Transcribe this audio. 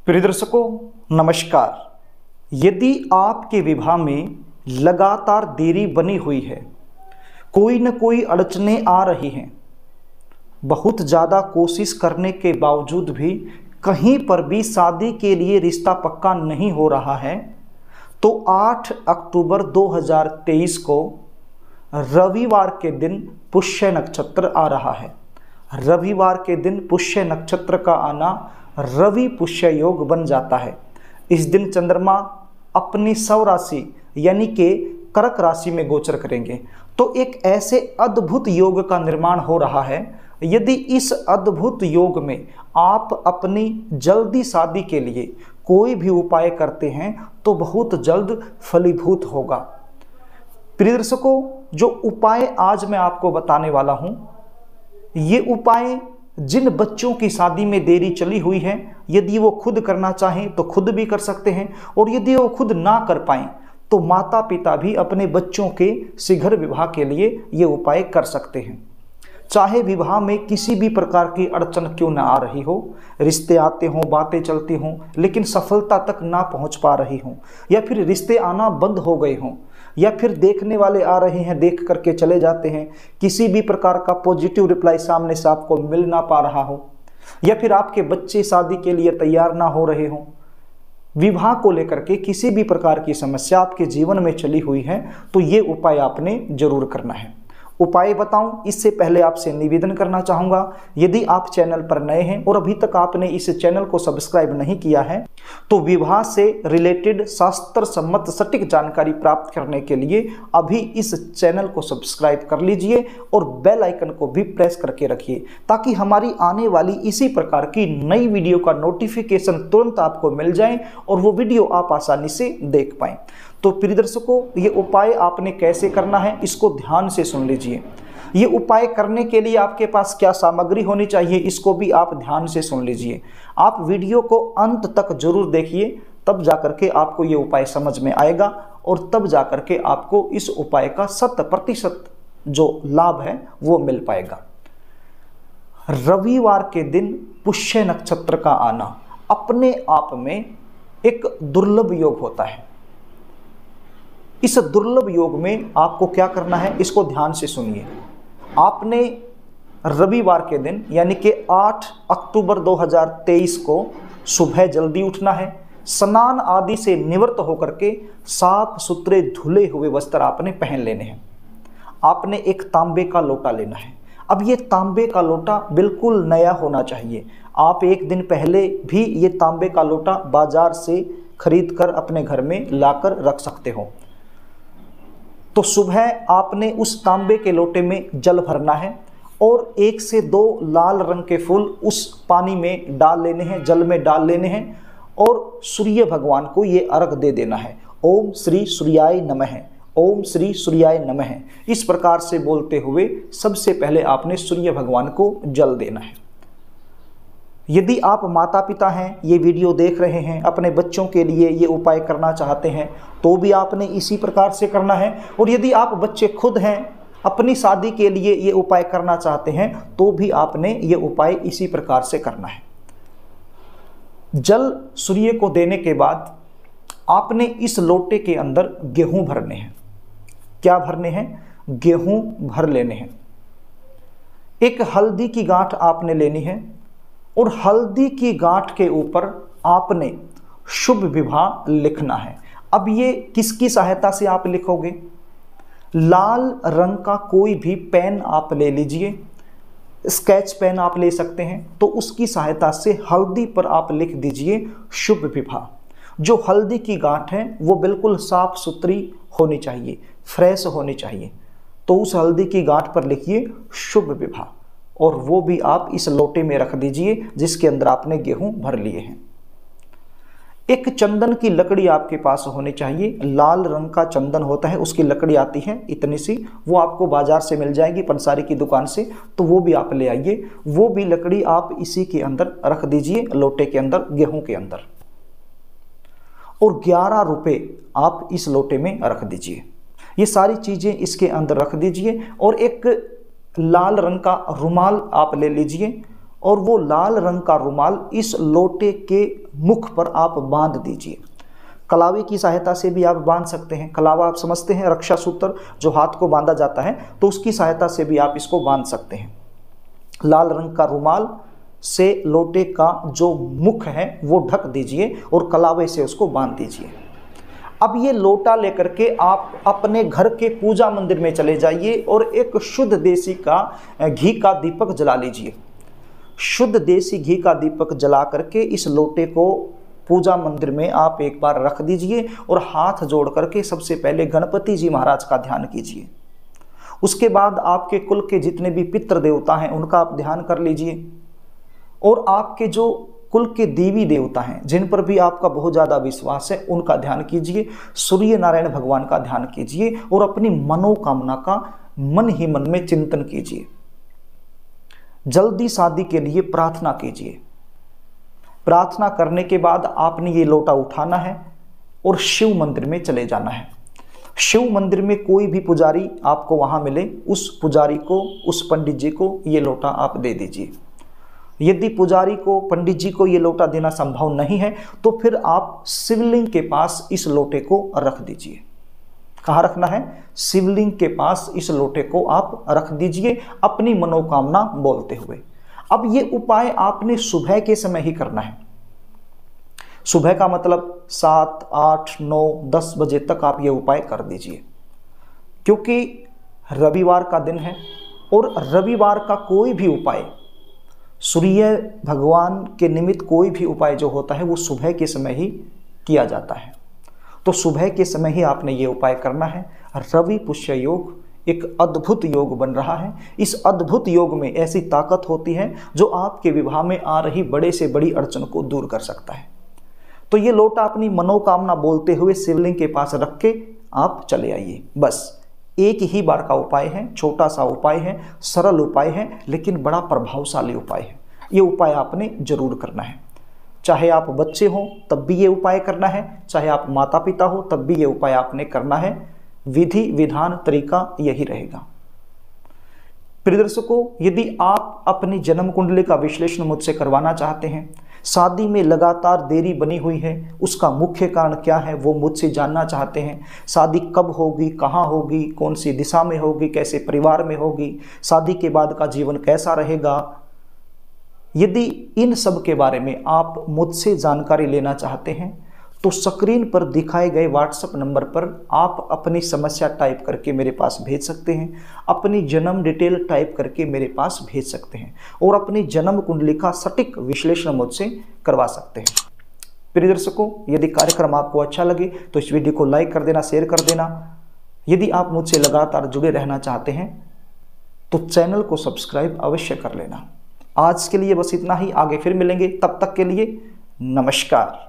प्रिय दर्शकों नमस्कार। यदि आपके विवाह में लगातार देरी बनी हुई है, कोई न कोई अड़चनें आ रही हैं, बहुत ज़्यादा कोशिश करने के बावजूद भी कहीं पर भी शादी के लिए रिश्ता पक्का नहीं हो रहा है, तो 8 अक्टूबर 2023 को रविवार के दिन पुष्य नक्षत्र आ रहा है। रविवार के दिन पुष्य नक्षत्र का आना रवि पुष्य योग बन जाता है। इस दिन चंद्रमा अपनी सौ राशि यानी कि कर्क राशि में गोचर करेंगे, तो एक ऐसे अद्भुत योग का निर्माण हो रहा है। यदि इस अद्भुत योग में आप अपनी जल्दी शादी के लिए कोई भी उपाय करते हैं तो बहुत जल्द फलीभूत होगा। प्रिय दर्शकों, जो उपाय आज मैं आपको बताने वाला हूं, ये उपाय जिन बच्चों की शादी में देरी चली हुई है, यदि वो खुद करना चाहें तो खुद भी कर सकते हैं, और यदि वो खुद ना कर पाएं तो माता पिता भी अपने बच्चों के शीघ्र विवाह के लिए ये उपाय कर सकते हैं। चाहे विवाह में किसी भी प्रकार की अड़चन क्यों ना आ रही हो, रिश्ते आते हों, बातें चलती हों, लेकिन सफलता तक ना पहुंच पा रही हों, या फिर रिश्ते आना बंद हो गए हों, या फिर देखने वाले आ रहे हैं, देख करके चले जाते हैं, किसी भी प्रकार का पॉजिटिव रिप्लाई सामने से आपको मिल ना पा रहा हो, या फिर आपके बच्चे शादी के लिए तैयार ना हो रहे हों, विवाह को लेकर के किसी भी प्रकार की समस्या आपके जीवन में चली हुई है, तो ये उपाय आपने जरूर करना है। उपाय बताऊं इससे पहले आपसे निवेदन करना चाहूँगा, यदि आप चैनल पर नए हैं और अभी तक आपने इस चैनल को सब्सक्राइब नहीं किया है, तो विवाह से रिलेटेड शास्त्र सम्मत सटीक जानकारी प्राप्त करने के लिए अभी इस चैनल को सब्सक्राइब कर लीजिए और बेल आइकन को भी प्रेस करके रखिए, ताकि हमारी आने वाली इसी प्रकार की नई वीडियो का नोटिफिकेशन तुरंत आपको मिल जाए और वो वीडियो आप आसानी से देख पाएँ। तो प्रिय दर्शकों, ये उपाय आपने कैसे करना है इसको ध्यान से सुन लीजिए। ये उपाय करने के लिए आपके पास क्या सामग्री होनी चाहिए इसको भी आप ध्यान से सुन लीजिए। आप वीडियो को अंत तक जरूर देखिए, तब जाकर के आपको ये उपाय समझ में आएगा और तब जाकर के आपको इस उपाय का 100% जो लाभ है वो मिल पाएगा। रविवार के दिन पुष्य नक्षत्र का आना अपने आप में एक दुर्लभ योग होता है। इस दुर्लभ योग में आपको क्या करना है इसको ध्यान से सुनिए। आपने रविवार के दिन यानी कि 8 अक्टूबर 2023 को सुबह जल्दी उठना है, स्नान आदि से निवृत्त होकर के साफ सुथरे धुले हुए वस्त्र आपने पहन लेने हैं। आपने एक तांबे का लोटा लेना है। अब ये तांबे का लोटा बिल्कुल नया होना चाहिए। आप एक दिन पहले भी ये तांबे का लोटा बाजार से खरीद कर अपने घर में लाकर रख सकते हो। तो सुबह आपने उस तांबे के लोटे में जल भरना है और 1 से 2 लाल रंग के फूल उस पानी में डाल लेने हैं, जल में डाल लेने हैं, और सूर्य भगवान को ये अर्घ दे देना है। ओम श्री सूर्याय नमः, ओम श्री सूर्याय नमः, इस प्रकार से बोलते हुए सबसे पहले आपने सूर्य भगवान को जल देना है। यदि आप माता पिता हैं, ये वीडियो देख रहे हैं, अपने बच्चों के लिए ये उपाय करना चाहते हैं, तो भी आपने इसी प्रकार से करना है। और यदि आप बच्चे खुद हैं, अपनी शादी के लिए ये उपाय करना चाहते हैं, तो भी आपने ये उपाय इसी प्रकार से करना है। जल सूर्य को देने के बाद आपने इस लोटे के अंदर गेहूं भरने हैं। क्या भरने हैं? गेहूं भर लेने हैं। एक हल्दी की गांठ आपने लेनी है और हल्दी की गांठ के ऊपर आपने शुभ विवाह लिखना है। अब ये किसकी सहायता से आप लिखोगे? लाल रंग का कोई भी पेन आप ले लीजिए, स्केच पेन आप ले सकते हैं, तो उसकी सहायता से हल्दी पर आप लिख दीजिए शुभ विवाह। जो हल्दी की गांठ है वो बिल्कुल साफ सुथरी होनी चाहिए, फ्रेश होनी चाहिए, तो उस हल्दी की गांठ पर लिखिए शुभ विवाह, और वो भी आप इस लोटे में रख दीजिए जिसके अंदर आपने गेहूं भर लिए हैं। एक चंदन की लकड़ी आपके पास होनी चाहिए। लाल रंग का चंदन होता है, उसकी लकड़ी आती है इतनी सी, वो आपको बाजार से मिल जाएगी, पंसारी की दुकान से, तो वो भी आप ले आइए। वो भी लकड़ी आप इसी के अंदर रख दीजिए, लोटे के अंदर, गेहूं के अंदर, और 11 रुपए आप इस लोटे में रख दीजिए। ये सारी चीजें इसके अंदर रख दीजिए और एक लाल रंग का रुमाल आप ले लीजिए और वो लाल रंग का रुमाल इस लोटे के मुख पर आप बांध दीजिए। कलावे की सहायता से भी आप बांध सकते हैं। कलावा आप समझते हैं, रक्षा सूत्र जो हाथ को बांधा जाता है, तो उसकी सहायता से भी आप इसको बांध सकते हैं। लाल रंग का रुमाल से लोटे का जो मुख है वो ढक दीजिए और कलावे से उसको बांध दीजिए। अब ये लोटा लेकर के आप अपने घर के पूजा मंदिर में चले जाइए और एक शुद्ध देसी का घी का दीपक जला लीजिए। शुद्ध देसी घी का दीपक जला करके इस लोटे को पूजा मंदिर में आप एक बार रख दीजिए और हाथ जोड़ करके सबसे पहले गणपति जी महाराज का ध्यान कीजिए। उसके बाद आपके कुल के जितने भी पितृ देवता हैं उनका आप ध्यान कर लीजिए और आपके जो कुल के देवी देवता हैं जिन पर भी आपका बहुत ज़्यादा विश्वास है उनका ध्यान कीजिए। सूर्य नारायण भगवान का ध्यान कीजिए और अपनी मनोकामना का मन ही मन में चिंतन कीजिए। जल्दी शादी के लिए प्रार्थना कीजिए। प्रार्थना करने के बाद आपने ये लोटा उठाना है और शिव मंदिर में चले जाना है। शिव मंदिर में कोई भी पुजारी आपको वहां मिले, उस पुजारी को, उस पंडित जी को ये लोटा आप दे दीजिए। यदि पुजारी को, पंडित जी को ये लोटा देना संभव नहीं है तो फिर आप शिवलिंग के पास इस लोटे को रख दीजिए। कहाँ रखना है? शिवलिंग के पास इस लोटे को आप रख दीजिए अपनी मनोकामना बोलते हुए। अब ये उपाय आपने सुबह के समय ही करना है। सुबह का मतलब 7, 8, 9, 10 बजे तक आप ये उपाय कर दीजिए, क्योंकि रविवार का दिन है और रविवार का कोई भी उपाय, सूर्य भगवान के निमित्त कोई भी उपाय जो होता है वो सुबह के समय ही किया जाता है। तो सुबह के समय ही आपने ये उपाय करना है। रवि पुष्य योग एक अद्भुत योग बन रहा है। इस अद्भुत योग में ऐसी ताकत होती है जो आपके विवाह में आ रही बड़े से बड़ी अड़चन को दूर कर सकता है। तो ये लोटा अपनी मनोकामना बोलते हुए शिवलिंग के पास रख के आप चले आइए। बस एक ही बार का उपाय है, छोटा सा उपाय है, सरल उपाय है, लेकिन बड़ा प्रभावशाली उपाय है। ये उपाय आपने जरूर करना है। चाहे आप बच्चे हो तब भी ये उपाय करना है, चाहे आप माता पिता हो तब भी ये उपाय आपने करना है। विधि विधान तरीका यही रहेगा। प्रिय दर्शकों, यदि आप अपनी जन्म कुंडली का विश्लेषण मुझसे करवाना चाहते हैं, शादी में लगातार देरी बनी हुई है, उसका मुख्य कारण क्या है वो मुझसे जानना चाहते हैं, शादी कब होगी, कहाँ होगी, कौन सी दिशा में होगी, कैसे परिवार में होगी, शादी के बाद का जीवन कैसा रहेगा, यदि इन सब के बारे में आप मुझसे जानकारी लेना चाहते हैं तो स्क्रीन पर दिखाए गए व्हाट्सएप नंबर पर आप अपनी समस्या टाइप करके मेरे पास भेज सकते हैं, अपनी जन्म डिटेल टाइप करके मेरे पास भेज सकते हैं और अपनी जन्म कुंडली का सटीक विश्लेषण मुझसे करवा सकते हैं। प्रिय दर्शकों, यदि कार्यक्रम आपको अच्छा लगे तो इस वीडियो को लाइक कर देना, शेयर कर देना। यदि आप मुझसे लगातार जुड़े रहना चाहते हैं तो चैनल को सब्सक्राइब अवश्य कर लेना। आज के लिए बस इतना ही, आगे फिर मिलेंगे, तब तक के लिए नमस्कार।